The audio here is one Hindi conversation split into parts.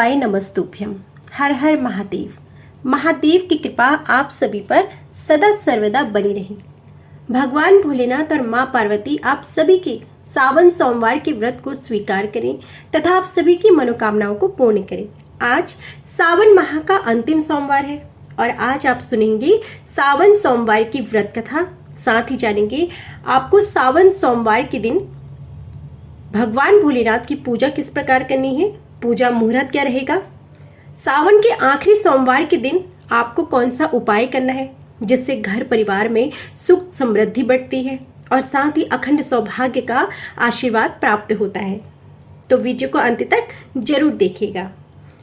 शिवाय नमस्तुभ्यम। हर हर महादेव। महादेव की कृपा आप सभी पर सदा सर्वदा बनी रहे। भगवान भोलेनाथ और माँ पार्वती आप सभी के सावन सोमवार के व्रत को स्वीकार करें तथा आप सभी की मनोकामनाओं को पूर्ण करें। आज सावन माह का अंतिम सोमवार है और आज आप सुनेंगे सावन सोमवार की व्रत कथा। साथ ही जानेंगे आपको सावन सोमवार के दिन भगवान भोलेनाथ की पूजा किस प्रकार करनी है, पूजा मुहूर्त क्या रहेगा, सावन के आखिरी सोमवार के दिन आपको कौन सा उपाय करना है जिससे घर परिवार में सुख समृद्धि बढ़ती है और साथ ही अखंड सौभाग्य का आशीर्वाद प्राप्त होता है। तो वीडियो को अंत तक जरूर देखिएगा।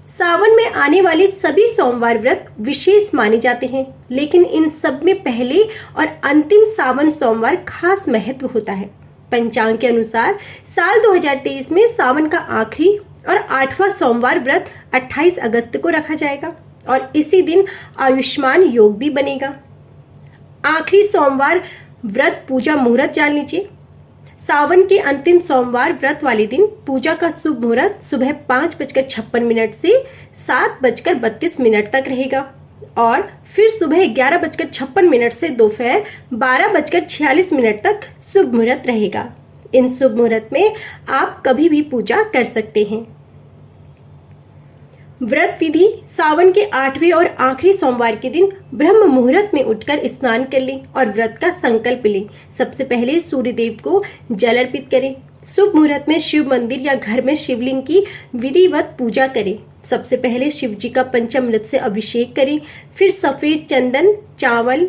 सावन में आने वाले सभी सोमवार व्रत विशेष माने जाते हैं, लेकिन इन सब में पहले और अंतिम सावन सोमवार खास महत्व होता है। पंचांग के अनुसार साल 2023 में सावन का आखिरी और 8वां सोमवार व्रत 28 अगस्त को रखा जाएगा और इसी दिन आयुष्मान योग भी बनेगा। आखिरी सोमवार व्रत पूजा मुहूर्त जान लीजिए। सावन के अंतिम सोमवार व्रत वाले दिन पूजा का शुभ मुहूर्त सुबह 5:56 से 7:32 तक रहेगा और फिर सुबह 11:56 से दोपहर 12:46 तक शुभ मुहूर्त रहेगा। इन शुभ मुहूर्त में आप कभी भी पूजा कर सकते हैं। व्रत विधि: सावन के 8वें और आखिरी सोमवार के दिन ब्रह्म मुहूर्त में उठकर स्नान कर लें और व्रत का संकल्प लें। सबसे पहले सूर्य देव को जल अर्पित करें। शुभ मुहूर्त में शिव मंदिर या घर में शिवलिंग की विधिवत पूजा करें। सबसे पहले शिव जी का पंचामृत से अभिषेक करें, फिर सफेद चंदन, चावल,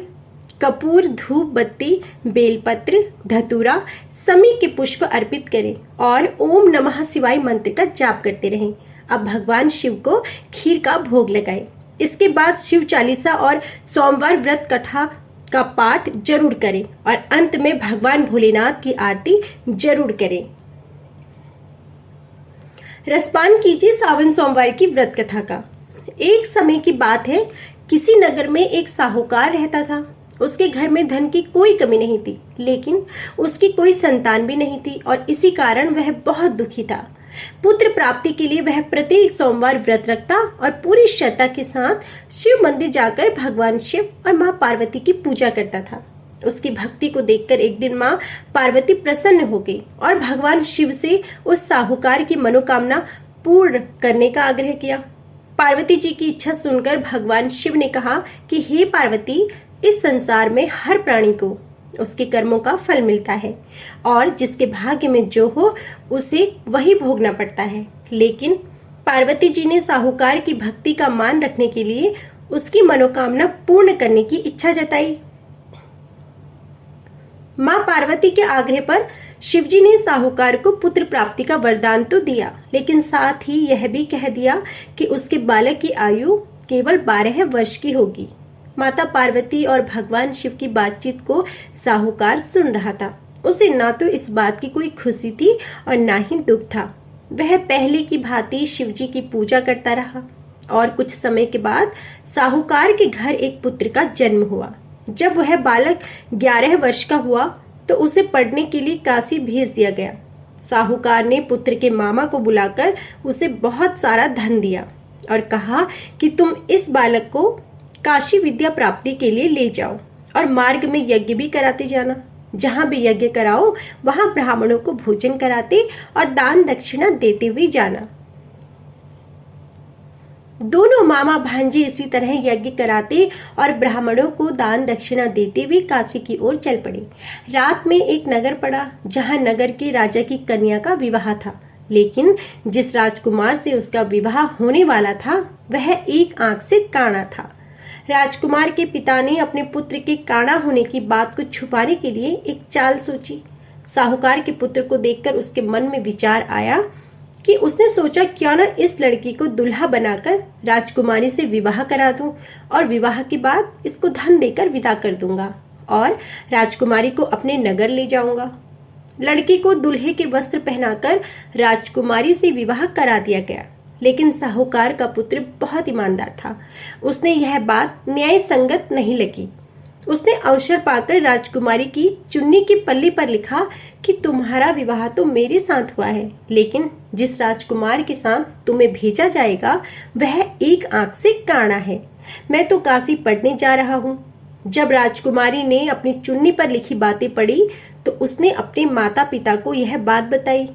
कपूर, धूप बत्ती, बेलपत्र, धतूरा, समी के पुष्प अर्पित करें और ओम नमः शिवाय मंत्र का जाप करते रहें। अब भगवान शिव को खीर का भोग लगाएं। इसके बाद शिव चालीसा और सोमवार व्रत कथा का पाठ जरूर करें और अंत में भगवान भोलेनाथ की आरती जरूर करें। रसपान कीजिए सावन सोमवार की व्रत कथा का। एक समय की बात है, किसी नगर में एक साहूकार रहता था। उसके घर में धन की कोई कमी नहीं थी, लेकिन उसकी कोई संतान भी नहीं थी और इसी कारण वह बहुत दुखी था। पुत्र प्राप्ति के लिए वह प्रत्येक सोमवार व्रत रखता और पूरी श्रद्धा के साथ शिव मंदिर जाकर भगवान शिव और माँ पार्वती की पूजा करता था। उसकी भक्ति को देखकर एक दिन माँ पार्वती प्रसन्न हो गई और भगवान शिव से उस साहूकार की मनोकामना पूर्ण करने का आग्रह किया। पार्वती जी की इच्छा सुनकर भगवान शिव ने कहा कि हे पार्वती, इस संसार में हर प्राणी को उसके कर्मों का फल मिलता है और जिसके भाग्य में जो हो उसे वही भोगना पड़ता है। लेकिन पार्वती जी ने साहूकार की भक्ति का मान रखने के लिए उसकी मनोकामना पूर्ण करने की इच्छा जताई। माँ पार्वती के आग्रह पर शिवजी ने साहूकार को पुत्र प्राप्ति का वरदान तो दिया, लेकिन साथ ही यह भी कह दिया कि उसके बालक की आयु केवल 12 वर्ष की होगी। माता पार्वती और भगवान शिव की बातचीत को साहूकार सुन रहा था। उसे ना तो इस बात की कोई खुशी थी और ना ही दुख था। वह पहले की भांति शिवजी की पूजा करता रहा और कुछ समय के बाद साहूकार के घर एक पुत्र का जन्म हुआ। जब वह बालक 11 वर्ष का हुआ तो उसे पढ़ने के लिए काशी भेज दिया गया। साहूकार ने पुत्र के मामा को बुलाकर उसे बहुत सारा धन दिया और कहा कि तुम इस बालक को काशी विद्या प्राप्ति के लिए ले जाओ और मार्ग में यज्ञ भी कराते जाना। जहां भी यज्ञ कराओ वहां ब्राह्मणों को भोजन कराते और दान दक्षिणा देते हुए जाना। दोनों मामा भांजे इसी तरह यज्ञ कराते और ब्राह्मणों को दान दक्षिणा देते हुए काशी की ओर चल पड़े। रात में एक नगर पड़ा जहां नगर के राजा की कन्या का विवाह था, लेकिन जिस राजकुमार से उसका विवाह होने वाला था वह एक आंख से काना था। राजकुमार के पिता ने अपने पुत्र के काना होने की बात को छुपाने के लिए एक चाल सोची। साहूकार के पुत्र को देखकर उसके मन में विचार आया कि उसने सोचा क्यों न इस लड़की को दुल्हा बनाकर राजकुमारी से विवाह करा दूं और विवाह के बाद इसको धन देकर विदा कर दूंगा और राजकुमारी को अपने नगर ले जाऊंगा। लड़की को दूल्हे के वस्त्र पहनाकर राजकुमारी से विवाह करा दिया गया, लेकिन साहूकार का पुत्र बहुत ईमानदार था। उसने यह बात न्याय संगत नहीं लगी। उसने अवसर पाकर राजकुमारी की चुन्नी की पल्ली पर लिखा कि तुम्हारा विवाह तो मेरे साथ हुआ है, लेकिन जिस राजकुमार के साथ तुम्हें भेजा जाएगा वह एक आंख से काना है। मैं तो काशी पढ़ने जा रहा हूँ। जब राजकुमारी ने अपनी चुन्नी पर लिखी बातें पढ़ी तो उसने अपने माता पिता को यह बात बताई।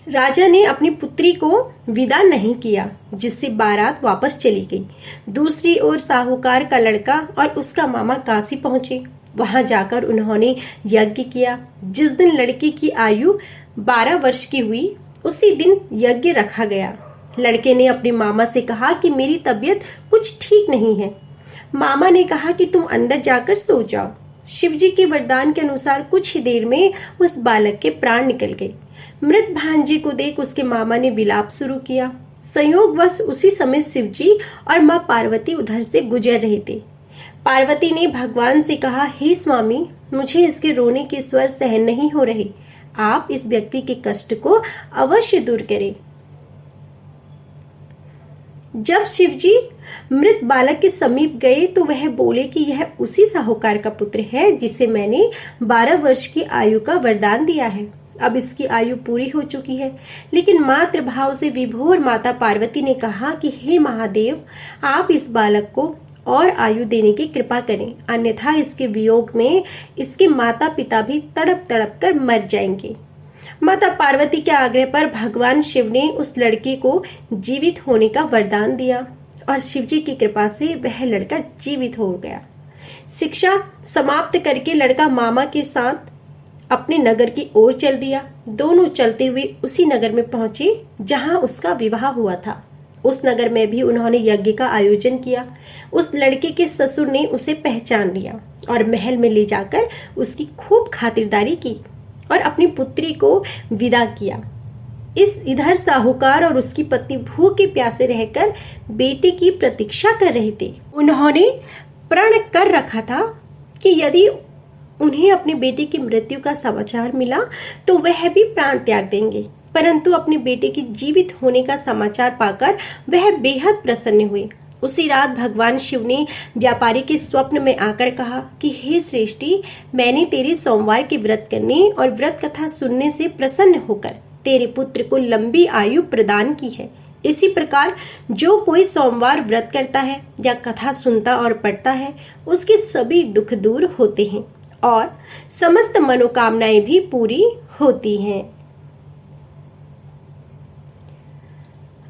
राजा ने अपनी पुत्री को विदा नहीं किया, जिससे बारात वापस चली गई। दूसरी ओर साहूकार का लड़का और उसका मामा काशी पहुंचे। वहां जाकर उन्होंने यज्ञ किया। जिस दिन लड़की की आयु 12 वर्ष की हुई उसी दिन यज्ञ रखा गया। लड़के ने अपने मामा से कहा कि मेरी तबीयत कुछ ठीक नहीं है। मामा ने कहा कि तुम अंदर जाकर सो जाओ। शिवजी के वरदान के अनुसार कुछ ही देर में उस बालक के प्राण निकल गए। मृत भांजे को देख उसके मामा ने विलाप शुरू किया। संयोगवश उसी समय शिवजी और मां पार्वती उधर से गुजर रहे थे। पार्वती ने भगवान से कहा, हे स्वामी, मुझे इसके रोने के स्वर सहन नहीं हो रहे। आप इस व्यक्ति के कष्ट को अवश्य दूर करें। जब शिवजी मृत बालक के समीप गए तो वह बोले कि यह उसी साहूकार का पुत्र है जिसे मैंने 12 वर्ष की आयु का वरदान दिया है। अब इसकी आयु पूरी हो चुकी है। लेकिन मातृ भाव से विभोर माता पार्वती ने कहा कि हे महादेव, आप इस बालक को और आयु देने की कृपा करें, अन्यथा इसके वियोग में इसके माता पिता भी तड़प तड़प कर मर जाएंगे। माता पार्वती के आग्रह पर भगवान शिव ने उस लड़के को जीवित होने का वरदान दिया और शिवजी की कृपा से वह लड़का जीवित हो गया। शिक्षा समाप्त करके लड़का मामा के साथ अपने नगर की ओर चल दिया। दोनों चलते हुए उसी नगर में पहुंचे जहां उसका विवाह हुआ था। उस नगर में भी उन्होंने यज्ञ का आयोजन किया। उस लड़के के ससुर ने उसे पहचान लिया और महल में ले जाकर उसकी खूब खातिरदारी की और अपनी पुत्री को विदा किया। इधर साहूकार और उसकी पत्नी भूखे प्यासे रहकर बेटे की प्रतीक्षा कर रहे थे। उन्होंने प्रण कर रखा था कि यदि उन्हें अपने बेटे की मृत्यु का समाचार मिला तो वह भी प्राण त्याग देंगे, परंतु अपने बेटे के जीवित होने का समाचार पाकर वह बेहद प्रसन्न हुए। उसी रात भगवान शिव ने व्यापारी के स्वप्न में आकर कहा कि हे श्रेष्ठी, मैंने तेरे सोमवार के व्रत करने और व्रत कथा सुनने से प्रसन्न होकर तेरे पुत्र को लंबी आयु प्रदान की है। इसी प्रकार जो कोई सोमवार व्रत करता है या कथा सुनता और पढ़ता है उसके सभी दुख दूर होते हैं और समस्त मनोकामनाएं भी पूरी होती हैं।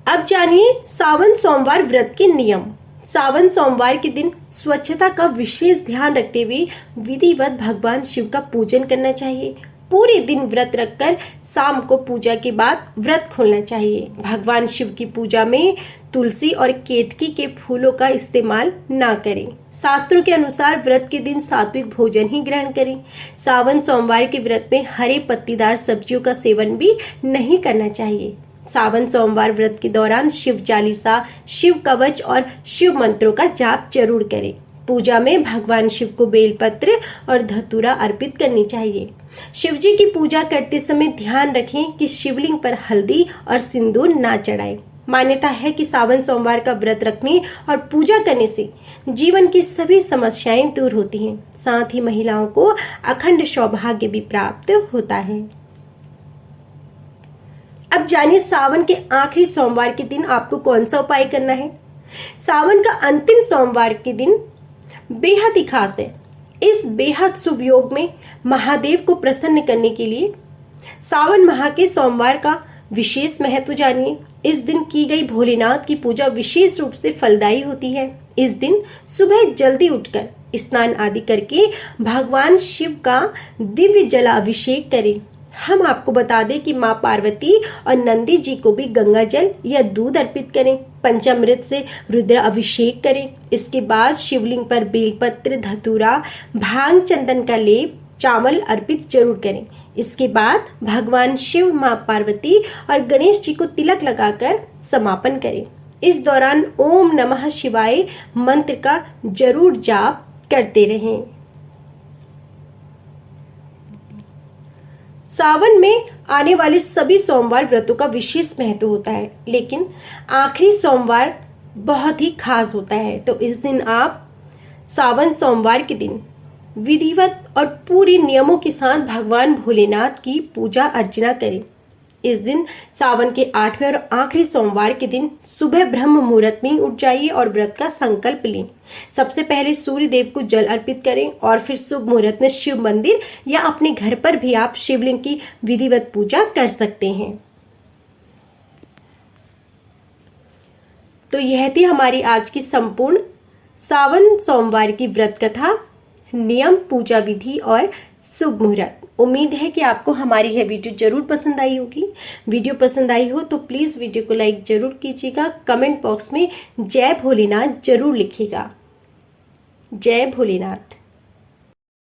अब जानिए सावन सोमवार व्रत के नियम। सावन सोमवार के दिन स्वच्छता का विशेष ध्यान रखते हुए विधिवत भगवान शिव का पूजन करना चाहिए। पूरे दिन व्रत रखकर शाम को पूजा के बाद व्रत खोलना चाहिए। भगवान शिव की पूजा में तुलसी और केतकी के फूलों का इस्तेमाल ना करें। शास्त्रों के अनुसार व्रत के दिन सात्विक भोजन ही ग्रहण करें। सावन सोमवार के व्रत में हरे पत्तीदार सब्जियों का सेवन भी नहीं करना चाहिए। सावन सोमवार व्रत के दौरान शिव चालीसा, शिव कवच और शिव मंत्रों का जाप जरूर करें। पूजा में भगवान शिव को बेलपत्र और धतूरा अर्पित करनी चाहिए। शिव जी की पूजा करते समय ध्यान रखें कि शिवलिंग पर हल्दी और सिंदूर ना चढ़ाएं। मान्यता है कि सावन सोमवार का व्रत रखने और पूजा करने से जीवन की सभी समस्याएं दूर होती हैं। साथ ही महिलाओं को अखंड सौभाग्य भी प्राप्त होता है। अब जानिए सावन के आखिरी सोमवार के दिन आपको कौन सा उपाय करना है। सावन का अंतिम सोमवार के दिन बेहद ही खास है। इस बेहद शुभ योग में महादेव को प्रसन्न करने के लिए सावन माह के सोमवार का विशेष महत्व जानिए। इस दिन की गई भोलेनाथ की पूजा विशेष रूप से फलदायी होती है। इस दिन सुबह जल्दी उठकर स्नान आदि करके भगवान शिव का दिव्य जलाभिषेक करें। हम आपको बता दें कि माँ पार्वती और नंदी जी को भी गंगा जल या दूध अर्पित करें। पंचामृत से रुद्र अभिषेक करें। इसके बाद शिवलिंग पर बेलपत्र, धतूरा, भांग, चंदन का लेप, चावल अर्पित जरूर करें। इसके बाद भगवान शिव, माँ पार्वती और गणेश जी को तिलक लगाकर समापन करें। इस दौरान ओम नमः शिवाय मंत्र का जरूर जाप करते रहें। सावन में आने वाले सभी सोमवार व्रतों का विशेष महत्व होता है, लेकिन आखिरी सोमवार बहुत ही खास होता है। तो इस दिन आप सावन सोमवार के दिन विधिवत और पूरी नियमों के साथ भगवान भोलेनाथ की पूजा अर्चना करें। इस दिन सावन के 8वें और आखिरी सोमवार के दिन सुबह ब्रह्म मुहूर्त में उठ जाइए और व्रत का संकल्प लें। सबसे पहले सूर्य देव को जल अर्पित करें और फिर शुभ मुहूर्त में शिव मंदिर या अपने घर पर भी आप शिवलिंग की विधिवत पूजा कर सकते हैं। तो यह थी हमारी आज की संपूर्ण सावन सोमवार की व्रत कथा, नियम, पूजा विधि और शुभ मुहूर्त। उम्मीद है कि आपको हमारी यह वीडियो जरूर पसंद आई होगी। वीडियो पसंद आई हो तो प्लीज़ वीडियो को लाइक जरूर कीजिएगा। कमेंट बॉक्स में जय भोलेनाथ जरूर लिखिएगा। जय भोलेनाथ।